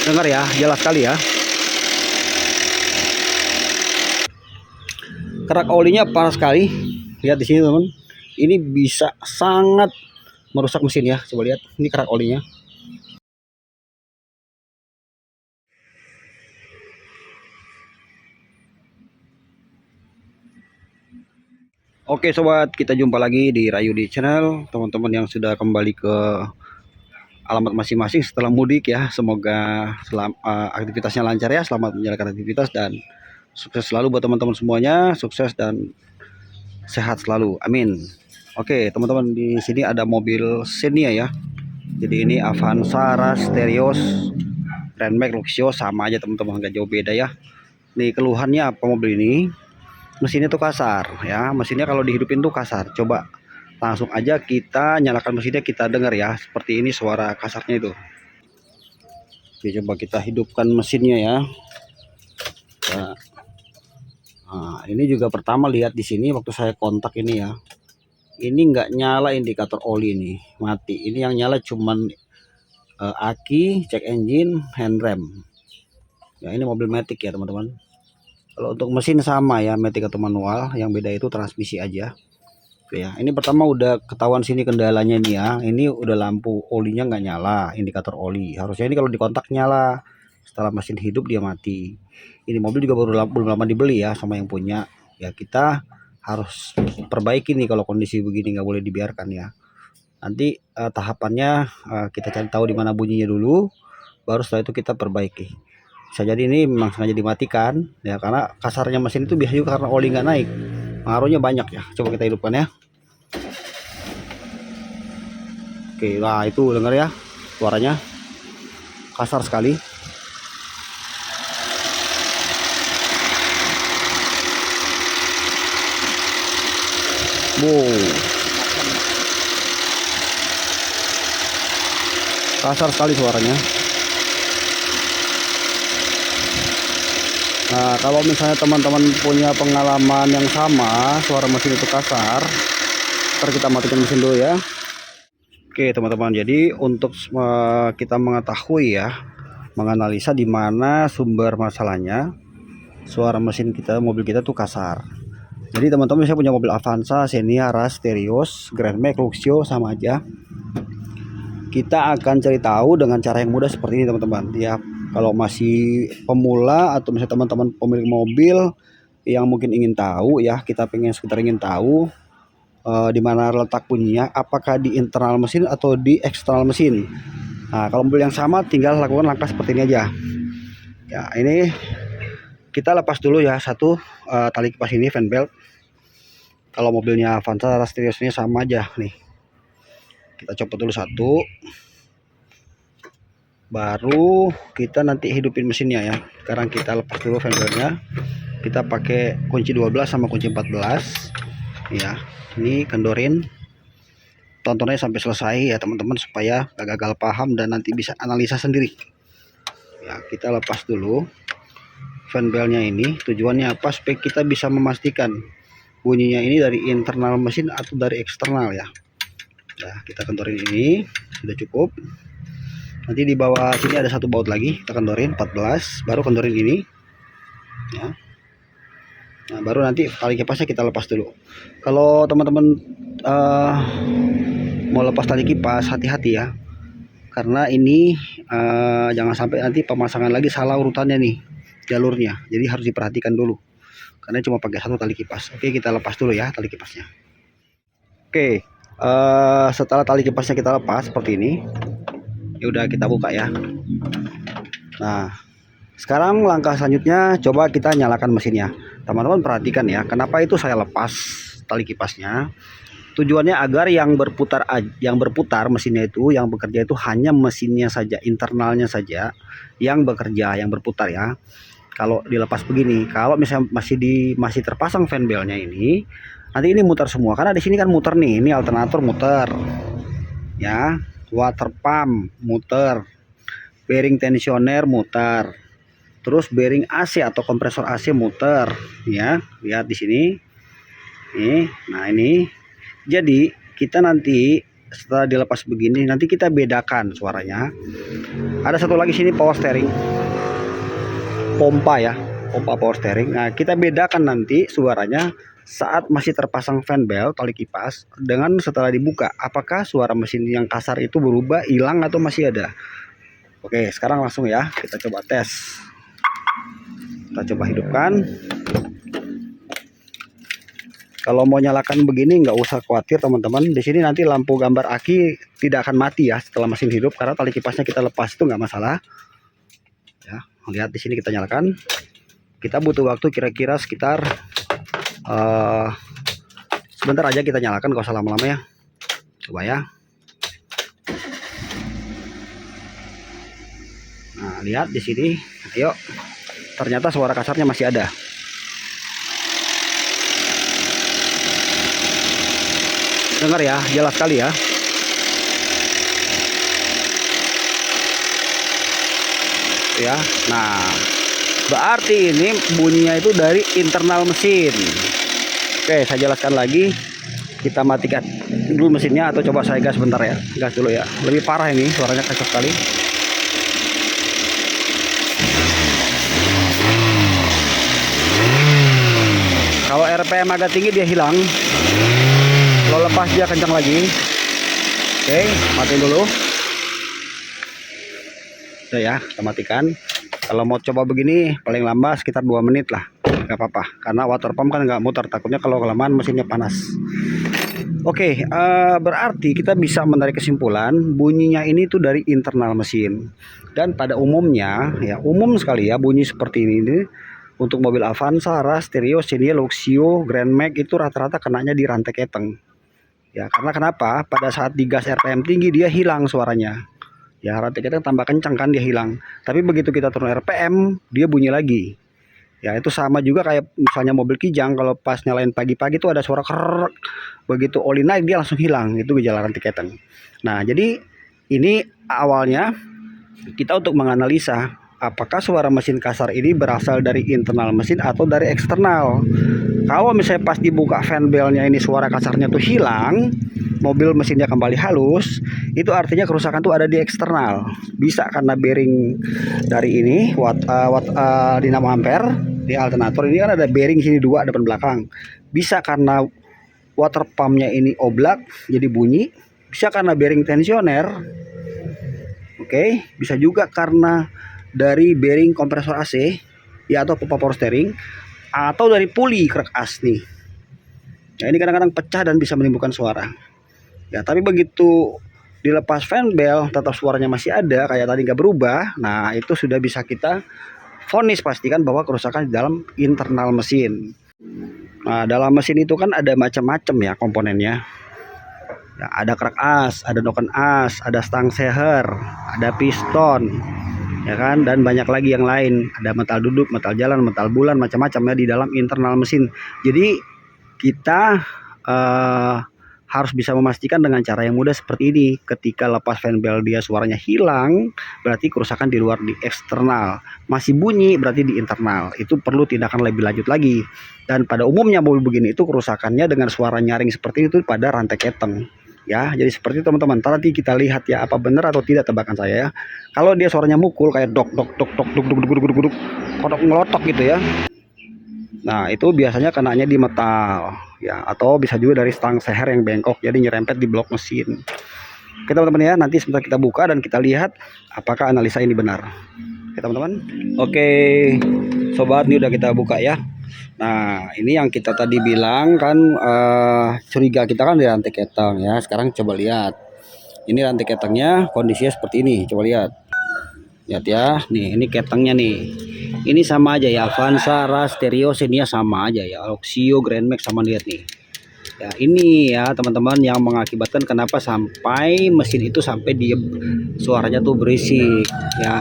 Dengar ya, jelas sekali ya. Kerak olinya parah sekali. Lihat di sini teman. Ini bisa sangat merusak mesin ya. Coba lihat, ini kerak olinya. Oke sobat, kita jumpa lagi di Rayudi Channel. Teman-teman yang sudah kembali ke alamat masing-masing setelah mudik ya. Semoga aktivitasnya lancar ya. Selamat menjalankan aktivitas dan sukses selalu buat teman-teman semuanya. Sukses dan sehat selalu. Amin. Oke, teman-teman, di sini ada mobil Xenia ya. Jadi ini Avanza, Rush, Terios, Grand Max, Luxio, sama aja teman-teman, nggak jauh beda ya. Nih keluhannya apa mobil ini? Mesinnya tuh kasar ya. Mesinnya kalau dihidupin tuh kasar. Coba langsung aja kita nyalakan mesinnya, kita dengar ya. Seperti ini suara kasarnya itu. Oke, coba kita hidupkan mesinnya ya. Nah, ini juga pertama lihat di sini waktu saya kontak ini ya. Ini nggak nyala indikator oli ini, mati. Ini yang nyala cuman aki, check engine, handrem. Ya ini mobil Matic ya teman-teman. Kalau untuk mesin sama ya, Matic atau manual, yang beda itu transmisi aja. Oke ya, ini pertama udah ketahuan sini kendalanya nih ya. Ini udah lampu olinya nggak nyala, indikator oli. Harusnya ini kalau dikontak nyala. Setelah mesin hidup dia mati. Ini mobil juga belum lama dibeli ya sama yang punya. Ya kita harus perbaiki nih kalau kondisi begini, nggak boleh dibiarkan ya. Nanti tahapannya kita cari tahu di mana bunyinya dulu, baru setelah itu kita perbaiki. Bisa jadi ini memang sengaja dimatikan ya, karena kasarnya mesin itu biasa juga karena oli nggak naik, pengaruhnya banyak ya. Coba kita hidupkan ya. Oke, nah itu dengar ya suaranya kasar sekali. Wow, kasar sekali suaranya. Nah, kalau misalnya teman-teman punya pengalaman yang sama, suara mesin itu kasar, ntar kita matikan mesin dulu ya. Oke teman-teman, jadi untuk kita mengetahui ya, menganalisa di mana sumber masalahnya, suara mesin kita, mobil kita tuh kasar. Jadi teman-teman, saya punya mobil Avanza, Xenia, Rush, Terios, Grand Max, Luxio, sama aja. Kita akan cari tahu dengan cara yang mudah seperti ini teman-teman ya. Kalau masih pemula atau misalnya teman-teman pemilik mobil yang mungkin ingin tahu ya, kita sekitar ingin tahu di mana letak bunyinya, apakah di internal mesin atau di eksternal mesin. Nah, kalau mobil yang sama tinggal lakukan langkah seperti ini aja. Ya, ini kita lepas dulu ya satu tali kipas ini, fan belt. Kalau mobilnya Avanza, Teriosnya sama aja nih. Kita copot dulu satu. Baru kita nanti hidupin mesinnya ya. Sekarang kita lepas dulu fan beltnya. Kita pakai kunci 12 sama kunci 14 ya. Ini kendorin, tontonnya sampai selesai ya teman-teman, supaya gak gagal paham dan nanti bisa analisa sendiri ya. Kita lepas dulu fan beltnya ini. Tujuannya apa? Supaya kita bisa memastikan bunyinya ini dari internal mesin atau dari eksternal ya. Nah, kita kendorin ini sudah cukup. Nanti di bawah sini ada satu baut lagi, kita kendorin 14, baru kendorin ini ya. Nah, baru nanti tali kipasnya kita lepas dulu. Kalau teman-teman mau lepas tali kipas, hati-hati ya, karena ini jangan sampai nanti pemasangan lagi salah urutannya nih, jalurnya. Jadi harus diperhatikan dulu, karena cuma pakai satu tali kipas. Oke, kita lepas dulu ya tali kipasnya. Oke, setelah tali kipasnya kita lepas seperti ini, ya udah kita buka ya. Nah, sekarang langkah selanjutnya coba kita nyalakan mesinnya. Teman-teman perhatikan ya, kenapa itu saya lepas tali kipasnya. Tujuannya agar yang berputar mesinnya itu, yang bekerja itu hanya mesinnya saja, internalnya saja yang bekerja, yang berputar ya. Kalau dilepas begini, kalau misalnya masih terpasang fan beltnya ini, nanti ini muter semua, karena di sini kan muter nih. Ini alternator muter ya, water pump muter, bearing tensioner muter, terus bearing AC atau kompresor AC muter ya. Lihat di sini nih. Nah ini, jadi kita nanti setelah dilepas begini nanti kita bedakan suaranya. Ada satu lagi sini power steering, pompa ya, pompa power steering. Nah kita bedakan nanti suaranya saat masih terpasang fan belt tali kipas dengan setelah dibuka, apakah suara mesin yang kasar itu berubah, hilang, atau masih ada. Oke, sekarang langsung ya kita coba tes. Kita coba hidupkan. Kalau mau nyalakan begini nggak usah khawatir teman-teman. Di sini nanti lampu gambar aki tidak akan mati ya setelah mesin hidup, karena tali kipasnya kita lepas itu nggak masalah. Ya, lihat di sini kita nyalakan. Kita butuh waktu kira-kira sekitar sebentar aja kita nyalakan, nggak usah lama-lama ya. Coba ya. Nah, lihat di sini. Ayo. Ternyata suara kasarnya masih ada. Dengar ya, jelas sekali ya. Ya, nah berarti ini bunyinya itu dari internal mesin. Oke, saya jelaskan lagi. Kita matikan dulu mesinnya, atau coba saya gas bentar ya. Gas dulu ya. Lebih parah ini, suaranya kencang sekali. Kalau RPM agak tinggi dia hilang. Kalau lepas dia kencang lagi. Oke, matiin dulu. Udah ya, kita matikan. Kalau mau coba begini paling lama sekitar 2 menit lah, nggak apa-apa, karena water pump kan nggak muter, takutnya kalau kelamaan mesinnya panas. Oke, berarti kita bisa menarik kesimpulan bunyinya ini tuh dari internal mesin. Dan pada umumnya ya, umum sekali ya bunyi seperti ini untuk mobil Avanza, Ras, Stereo, Xenia, Luxio, Grand Max itu rata-rata kenanya di rantai keteng. Ya, karena kenapa? Pada saat digas RPM tinggi dia hilang suaranya. Ya, rantai keteng tambah kencang kan dia hilang. Tapi begitu kita turun RPM, dia bunyi lagi. Ya, itu sama juga kayak misalnya mobil Kijang, kalau pas nyalain pagi-pagi itu ada suara kerrrr. Begitu oli naik dia langsung hilang. Itu gejala rantai keteng. Nah, jadi ini awalnya kita untuk menganalisa apakah suara mesin kasar ini berasal dari internal mesin atau dari eksternal. Kalau misalnya pas dibuka fan belnya ini suara kasarnya tuh hilang, mobil mesinnya kembali halus, itu artinya kerusakan tuh ada di eksternal. Bisa karena bearing dari ini dinamo ampere di alternator ini kan ada bearing sini 2 depan belakang. Bisa karena water pumpnya ini oblak jadi bunyi. Bisa karena bearing tensioner. Oke, bisa juga karena dari bearing kompresor AC ya, atau pompa power steering, atau dari puli krek as nih. Nah, ini kadang-kadang pecah dan bisa menimbulkan suara. Ya, tapi begitu dilepas fan belt tetap suaranya masih ada, kayak tadi nggak berubah. Nah, itu sudah bisa kita vonis pastikan bahwa kerusakan di dalam internal mesin. Nah, dalam mesin itu kan ada macam-macam ya komponennya. Ya, ada krek as, ada noken as, ada stang seher, ada piston, ya kan, dan banyak lagi yang lain. Ada metal duduk, metal jalan, metal bulan, macam-macam ya di dalam internal mesin. Jadi kita harus bisa memastikan dengan cara yang mudah seperti ini. Ketika lepas fan belt dia suaranya hilang, berarti kerusakan di luar, di eksternal. Masih bunyi berarti di internal. Itu perlu tindakan lebih lanjut lagi. Dan pada umumnya mobil begini itu kerusakannya dengan suara nyaring seperti itu pada rantai keteng. Ya, jadi seperti itu teman-teman. Nanti kita lihat ya apa benar atau tidak tebakan saya ya. Kalau dia suaranya mukul kayak dok dok dok dok dok dok dok dok dok, kodok ngelotok gitu ya. Nah, itu biasanya kenanya di metal ya, atau bisa juga dari stang seher yang bengkok jadi nyerempet di blok mesin. Oke teman-teman ya, nanti sebentar kita buka dan kita lihat apakah analisa ini benar. Oke teman-teman. Oke sobat, ini udah kita buka ya. Nah, ini yang kita tadi bilang kan curiga kita kan di rantai keteng ya. Sekarang coba lihat. Ini rantai ketengnya kondisinya seperti ini. Coba lihat. Lihat ya. Nih, ini ketengnya nih. Ini sama aja ya. Avanza, Ras, Stereo, Xenia sama aja ya. Luxio, Grand Max sama, lihat nih. Ya, ini ya teman-teman yang mengakibatkan kenapa sampai mesin itu sampai diem, suaranya tuh berisik ya.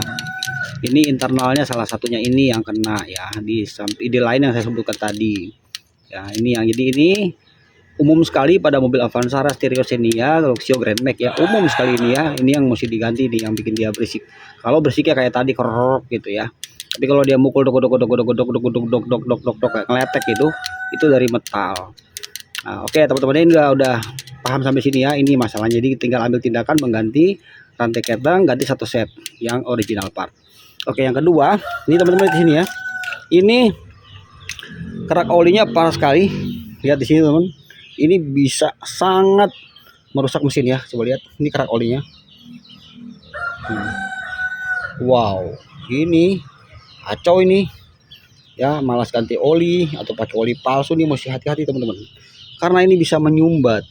Ini internalnya salah satunya ini yang kena ya, di lain yang saya sebutkan tadi ya. Ini yang jadi ini umum sekali pada mobil Avanza, Stereo, Xenia, Luxio, Grand Max ya, umum sekali ini ya. Ini yang mesti diganti nih, yang bikin dia berisik. Kalau berisiknya kayak tadi kerok gitu ya, tapi kalau dia mukul dok dok dok dok dok dok dok dok dok dok dok dok dok kayak ngeletek gitu, itu dari metal. Nah, oke teman-teman, ini udah paham sampai sini ya. Ini masalahnya, jadi tinggal ambil tindakan mengganti rantai ketang, ganti satu set yang original part. Oke, yang kedua, ini teman-teman di sini ya. Ini kerak olinya parah sekali. Lihat di sini teman. Ini bisa sangat merusak mesin ya. Coba lihat, ini kerak olinya. Wow, ini kacau ini. Ya, malas ganti oli atau pakai oli palsu nih, mesti hati-hati teman-teman. Karena ini bisa menyumbat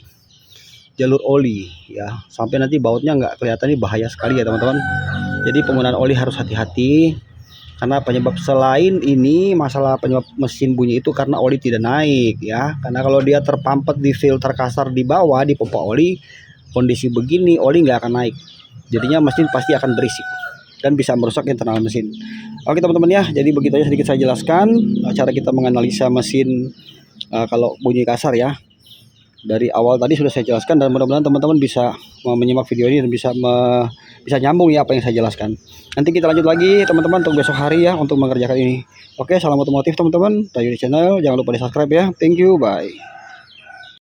jalur oli ya, sampai nanti bautnya nggak kelihatan. Ini bahaya sekali ya teman-teman. Jadi penggunaan oli harus hati-hati, karena penyebab selain ini masalah penyebab mesin bunyi itu karena oli tidak naik ya. Karena kalau dia terpampet di filter kasar di bawah di pompa oli, kondisi begini oli nggak akan naik, jadinya mesin pasti akan berisik dan bisa merusak internal mesin. Oke teman-teman ya, jadi begitu aja sedikit saya jelaskan cara kita menganalisa mesin kalau bunyi kasar ya. Dari awal tadi sudah saya jelaskan, dan mudah-mudahan teman-teman bisa menyimak video ini dan bisa nyambung ya apa yang saya jelaskan. Nanti kita lanjut lagi teman-teman untuk besok hari ya untuk mengerjakan ini. Oke, salam otomotif teman-teman dari channel, jangan lupa di subscribe ya. Thank you, bye.